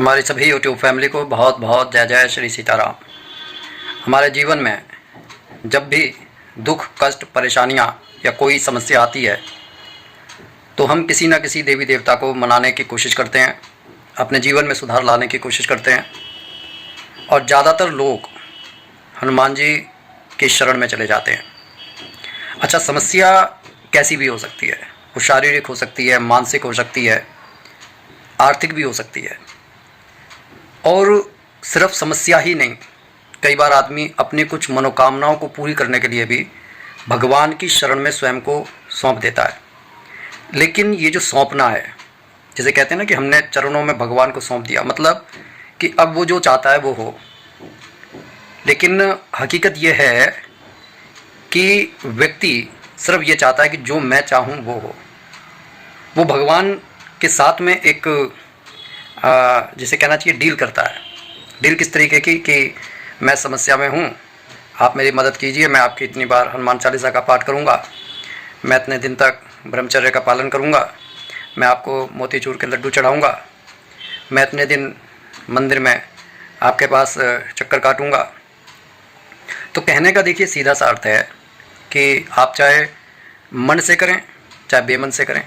हमारी सभी YouTube family को बहुत बहुत जय जय श्री सीताराम। हमारे जीवन में जब भी दुख, कष्ट, परेशानियाँ या कोई समस्या आती है तो हम किसी न किसी देवी देवता को मनाने की कोशिश करते हैं, अपने जीवन में सुधार लाने की कोशिश करते हैं और ज़्यादातर लोग हनुमान जी की शरण में चले जाते हैं। अच्छा, समस्या कैसी भी हो सकती है, वो शारीरिक हो सकती है, मानसिक हो सकती है, आर्थिक भी हो सकती है। और सिर्फ समस्या ही नहीं, कई बार आदमी अपनी कुछ मनोकामनाओं को पूरी करने के लिए भी भगवान की शरण में स्वयं को सौंप देता है। लेकिन ये जो सौंपना है, जिसे कहते हैं ना कि हमने चरणों में भगवान को सौंप दिया, मतलब कि अब वो जो चाहता है वो हो। लेकिन हकीकत ये है कि व्यक्ति सिर्फ ये चाहता है कि जो मैं चाहूँ वो हो। वो भगवान के साथ में एक जिसे कहना चाहिए डील करता है। डील किस तरीके की कि मैं समस्या में हूँ, आप मेरी मदद कीजिए, मैं आपकी इतनी बार हनुमान चालीसा का पाठ करूँगा, मैं इतने दिन तक ब्रह्मचर्य का पालन करूँगा, मैं आपको मोतीचूर के लड्डू चढ़ाऊँगा, मैं इतने दिन मंदिर में आपके पास चक्कर काटूँगा। तो कहने का देखिए सीधा सा अर्थ है कि आप चाहे मन से करें, चाहे बेमन से करें,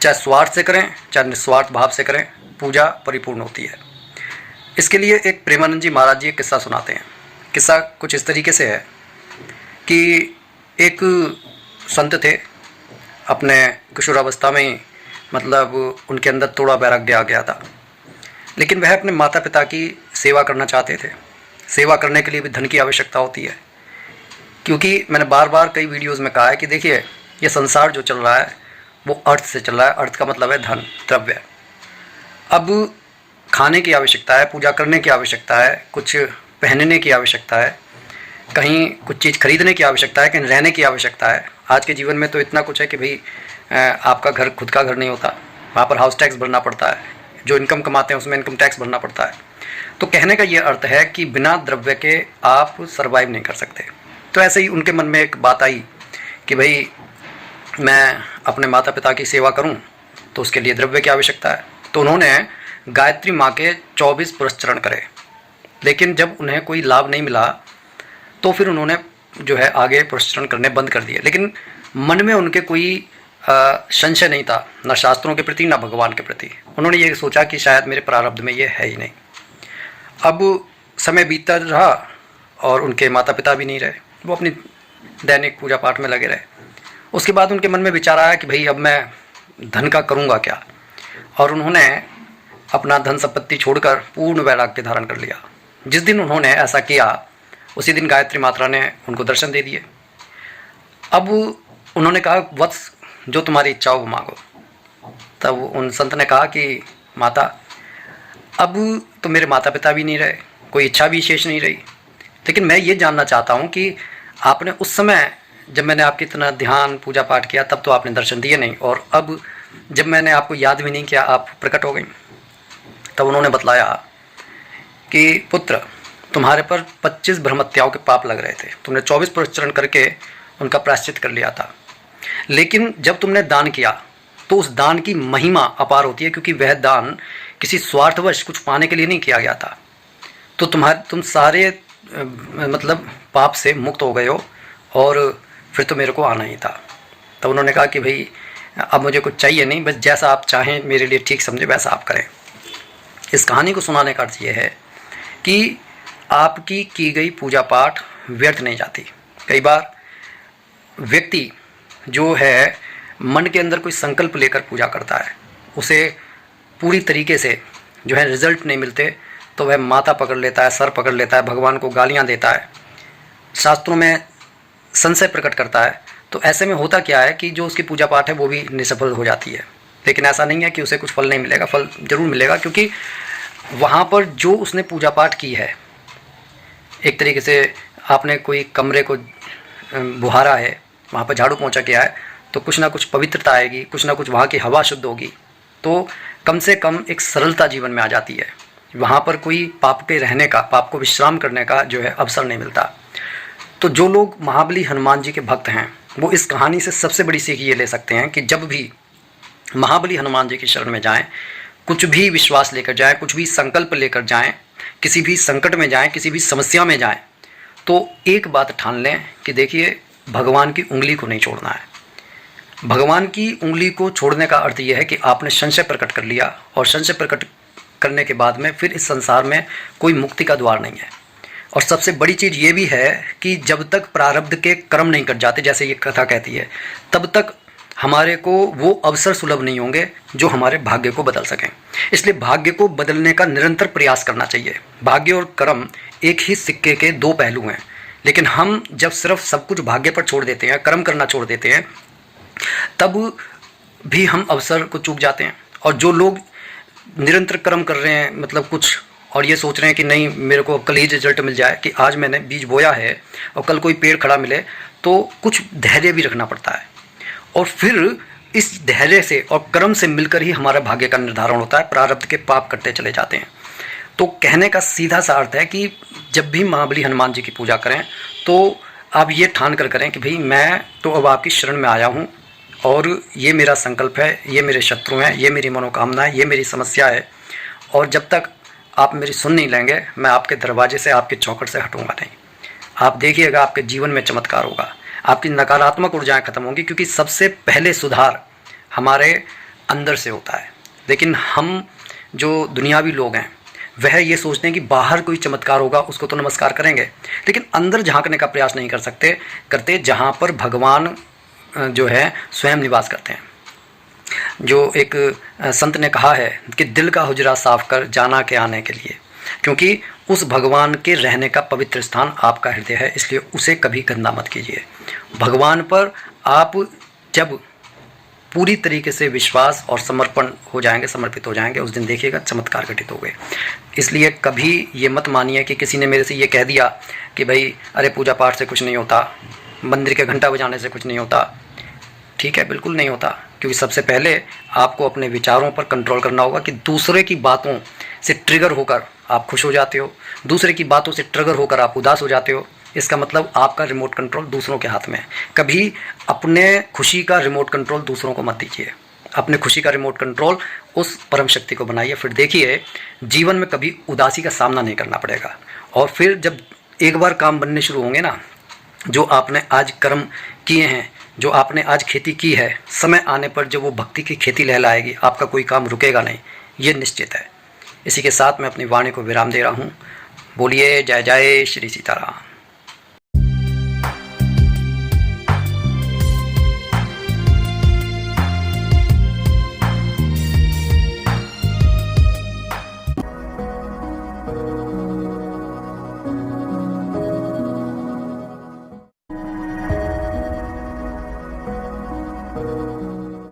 चाहे स्वार्थ से करें, चाहे निस्वार्थ भाव से करें, पूजा परिपूर्ण होती है। इसके लिए एक प्रेमानंद जी महाराज जी एक किस्सा सुनाते हैं। किस्सा कुछ इस तरीके से है कि एक संत थे, अपने किशोरावस्था में ही मतलब उनके अंदर थोड़ा वैराग्य आ गया था, लेकिन वह अपने माता पिता की सेवा करना चाहते थे। सेवा करने के लिए भी धन की आवश्यकता होती है, क्योंकि मैंने बार बार कई वीडियोज़ में कहा है कि देखिए ये संसार जो चल रहा है वो अर्थ से चल रहा है। अर्थ का मतलब है धन, द्रव्य। अब खाने की आवश्यकता है, पूजा करने की आवश्यकता है, कुछ पहनने की आवश्यकता है, कहीं कुछ चीज़ खरीदने की आवश्यकता है, कहीं रहने की आवश्यकता है। आज के जीवन में तो इतना कुछ है कि भाई आपका घर खुद का घर नहीं होता, वहाँ पर हाउस टैक्स भरना पड़ता है, जो इनकम कमाते हैं उसमें इनकम टैक्स भरना पड़ता है। तो कहने का ये अर्थ है कि बिना द्रव्य के आप सर्वाइव नहीं कर सकते। तो ऐसे ही उनके मन में एक बात आई कि भाई मैं अपने माता पिता की सेवा करूं तो उसके लिए द्रव्य की आवश्यकता है। तो उन्होंने गायत्री माँ के 24 पुरस्चरण करे, लेकिन जब उन्हें कोई लाभ नहीं मिला तो फिर उन्होंने जो है आगे पुरस्चरण करने बंद कर दिए। लेकिन मन में उनके कोई संशय नहीं था, न शास्त्रों के प्रति न भगवान के प्रति। उन्होंने ये सोचा कि शायद मेरे प्रारब्ध में ये है ही नहीं। अब समय बीतता रहा और उनके माता पिता भी नहीं रहे, वो अपनी दैनिक पूजा पाठ में लगे रहे। उसके बाद उनके मन में विचार आया कि भाई अब मैं धन का करूँगा क्या, और उन्होंने अपना धन संपत्ति छोड़कर पूर्ण वैराग्य धारण कर लिया। जिस दिन उन्होंने ऐसा किया उसी दिन गायत्री माता ने उनको दर्शन दे दिए। अब उन्होंने कहा, वत्स जो तुम्हारी इच्छा हो वो मांगो। तब उन संत ने कहा कि माता, अब तो मेरे माता पिता भी नहीं रहे, कोई इच्छा भी शेष नहीं रही, लेकिन मैं ये जानना चाहता हूँ कि आपने उस समय जब मैंने आपकी इतना ध्यान पूजा पाठ किया तब तो आपने दर्शन दिए नहीं, और अब जब मैंने आपको याद भी नहीं किया आप प्रकट हो गई। तब उन्होंने बतलाया कि पुत्र, तुम्हारे पर 25 ब्रह्मत्याओं के पाप लग रहे थे, तुमने 24 पुरस्चरण करके उनका प्रायश्चित कर लिया था। लेकिन जब तुमने दान किया तो उस दान की महिमा अपार होती है, क्योंकि वह दान किसी स्वार्थवश कुछ पाने के लिए नहीं किया गया था। तो तुम सारे मतलब पाप से मुक्त हो गए हो और फिर तो मेरे को आना ही था। तब उन्होंने कहा कि भाई अब मुझे कुछ चाहिए नहीं, बस जैसा आप चाहें मेरे लिए ठीक समझे वैसा आप करें। इस कहानी को सुनाने का अर्थ ये है कि आपकी की गई पूजा पाठ व्यर्थ नहीं जाती। कई बार व्यक्ति जो है मन के अंदर कोई संकल्प लेकर पूजा करता है, उसे पूरी तरीके से जो है रिजल्ट नहीं मिलते तो वह माथा पकड़ लेता है, सर पकड़ लेता है, भगवान को गालियाँ देता है, शास्त्रों में संशय प्रकट करता है। तो ऐसे में होता क्या है कि जो उसकी पूजा पाठ है वो भी निष्फल हो जाती है। लेकिन ऐसा नहीं है कि उसे कुछ फल नहीं मिलेगा, फल जरूर मिलेगा, क्योंकि वहाँ पर जो उसने पूजा पाठ की है, एक तरीके से आपने कोई कमरे को बुहारा है, वहाँ पर झाड़ू पोंछा किया है, तो कुछ ना कुछ पवित्रता आएगी, कुछ ना कुछ वहाँ की हवा शुद्ध होगी, तो कम से कम एक सरलता जीवन में आ जाती है। वहाँ पर कोई पाप के रहने का, पाप को विश्राम करने का जो है अवसर नहीं मिलता। तो जो लोग महाबली हनुमान जी के भक्त हैं वो इस कहानी से सबसे बड़ी सीख ये ले सकते हैं कि जब भी महाबली हनुमान जी की शरण में जाएं कुछ भी विश्वास लेकर जाएं, कुछ भी संकल्प लेकर जाएं, किसी भी संकट में जाएं, किसी भी समस्या में जाएं, तो एक बात ठान लें कि देखिए भगवान की उंगली को नहीं छोड़ना है। भगवान की उंगली को छोड़ने का अर्थ यह है कि आपने संशय प्रकट कर लिया, और संशय प्रकट करने के बाद में फिर इस संसार में कोई मुक्ति का द्वार नहीं है। और सबसे बड़ी चीज़ ये भी है कि जब तक प्रारब्ध के कर्म नहीं कट जाते, जैसे ये कथा कहती है, तब तक हमारे को वो अवसर सुलभ नहीं होंगे जो हमारे भाग्य को बदल सकें। इसलिए भाग्य को बदलने का निरंतर प्रयास करना चाहिए। भाग्य और कर्म एक ही सिक्के के दो पहलू हैं, लेकिन हम जब सिर्फ सब कुछ भाग्य पर छोड़ देते हैं, कर्म करना छोड़ देते हैं, तब भी हम अवसर को चूक जाते हैं। और जो लोग निरंतर कर्म कर रहे हैं, मतलब कुछ, और ये सोच रहे हैं कि नहीं मेरे को कल ही रिजल्ट मिल जाए, कि आज मैंने बीज बोया है और कल कोई पेड़ खड़ा मिले, तो कुछ धैर्य भी रखना पड़ता है। और फिर इस धैर्य से और कर्म से मिलकर ही हमारा भाग्य का निर्धारण होता है। प्रारब्ध के पाप कटते चले जाते हैं। तो कहने का सीधा सा अर्थ है कि जब भी महाबली हनुमान जी की पूजा करें तो आप ये ठान कर करें कि भाई मैं तो अब आपकी शरण में आया हूँ, और ये मेरा संकल्प है, ये मेरे शत्रु हैं, ये मेरी मनोकामना है, ये मेरी समस्या है, और जब तक आप मेरी सुन नहीं लेंगे मैं आपके दरवाजे से, आपके चौखट से हटूंगा नहीं। आप देखिएगा आपके जीवन में चमत्कार होगा, आपकी नकारात्मक ऊर्जाएं खत्म होंगी, क्योंकि सबसे पहले सुधार हमारे अंदर से होता है। लेकिन हम जो दुनियावी लोग हैं वह ये सोचते हैं कि बाहर कोई चमत्कार होगा उसको तो नमस्कार करेंगे, लेकिन अंदर झांकने का प्रयास नहीं करते जहाँ पर भगवान जो है स्वयं निवास करते हैं। जो एक संत ने कहा है कि दिल का हुजरा साफ कर जाना के आने के लिए, क्योंकि उस भगवान के रहने का पवित्र स्थान आपका हृदय है, इसलिए उसे कभी गंदा मत कीजिए। भगवान पर आप जब पूरी तरीके से विश्वास और समर्पण हो जाएंगे, समर्पित हो जाएंगे, उस दिन देखिएगा चमत्कार घटित हो गए। इसलिए कभी ये मत मानिए कि किसी ने मेरे से ये कह दिया कि भाई अरे पूजा पाठ से कुछ नहीं होता, मंदिर के घंटा बजाने से कुछ नहीं होता। ठीक है, बिल्कुल नहीं होता, क्योंकि सबसे पहले आपको अपने विचारों पर कंट्रोल करना होगा कि दूसरे की बातों से ट्रिगर होकर आप खुश हो जाते हो, दूसरे की बातों से ट्रिगर होकर आप उदास हो जाते हो। इसका मतलब आपका रिमोट कंट्रोल दूसरों के हाथ में है। कभी अपने खुशी का रिमोट कंट्रोल दूसरों को मत दीजिए, अपने खुशी का रिमोट कंट्रोल उस परम शक्ति को बनाइए। फिर देखिए जीवन में कभी उदासी का सामना नहीं करना पड़ेगा। और फिर जब एक बार काम बनने शुरू होंगे ना, जो आपने आज कर्म किए हैं, जो आपने आज खेती की है, समय आने पर जब वो भक्ति की खेती लहलाएगी, आपका कोई काम रुकेगा नहीं, ये निश्चित है। इसी के साथ मैं अपनी वाणी को विराम दे रहा हूँ। बोलिए जय जय श्री सीताराम।